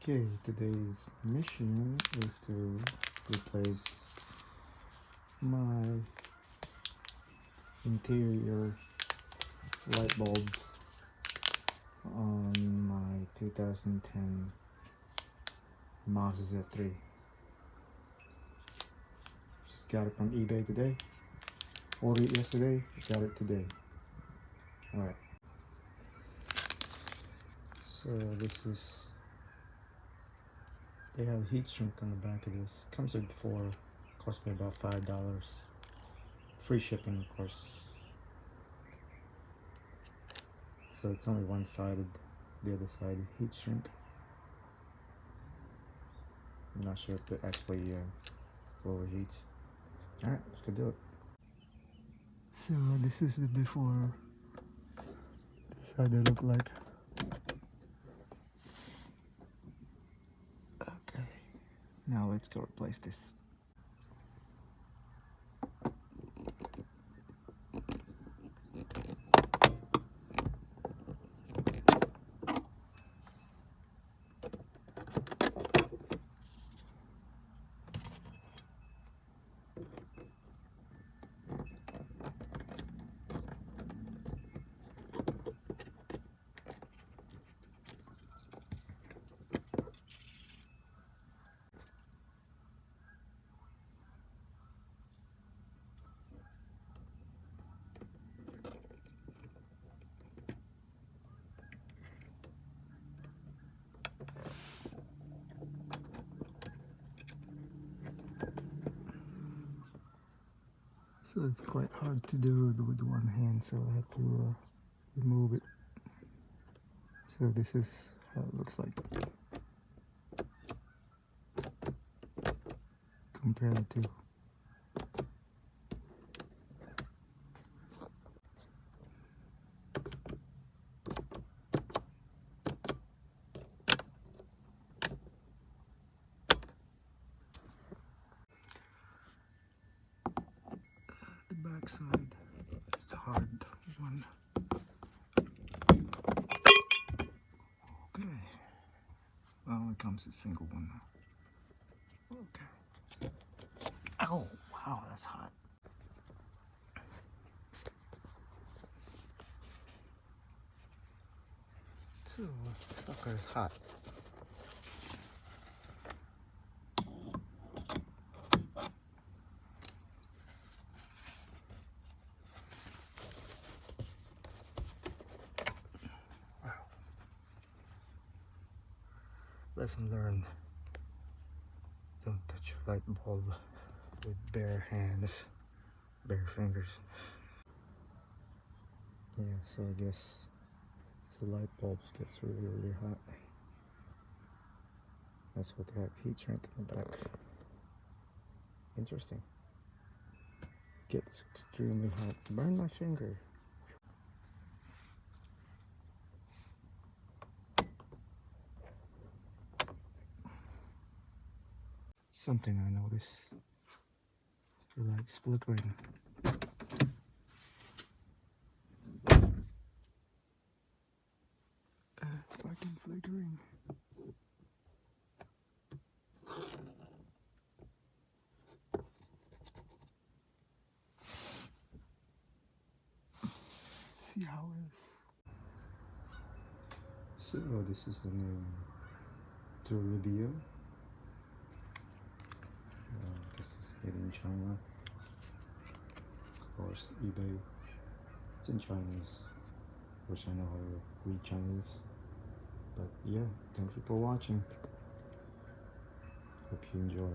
Okay, today's mission is to replace my interior light bulbs on my 2010 Mazda3. Just got it from eBay today. Ordered it yesterday, got it today. Alright. So this is, they have a heat shrink on the back of this. Comes with 4, cost me about $5. Free shipping, of course. So it's only one-sided, the other side heat shrink. I'm not sure if it actually overheats. Alright, let's go do it. So this is the before. This is how they look like. Okay, now let's go replace this. So it's quite hard to do with one hand, so I have to remove it. So this is how it looks like compared to the back side. It's the hard one. Okay. Well, it comes a single one now. Okay. Oh, wow, that's hot. So, sucker is hot. Wow. Lesson learned. Don't touch a light bulb with bare hands, bare fingers. Yeah, so I guess the light bulbs gets really hot. That's what they have heat shrink in the back. Interesting. Gets extremely hot. Burn my finger. Something I noticed. The light's flickering. It's fucking flickering. See how it is. So this is the new Toribio. This is made in China. Of course, eBay. It's in Chinese. Wish I know how to read Chinese. But yeah, thank you for watching. Hope you enjoy.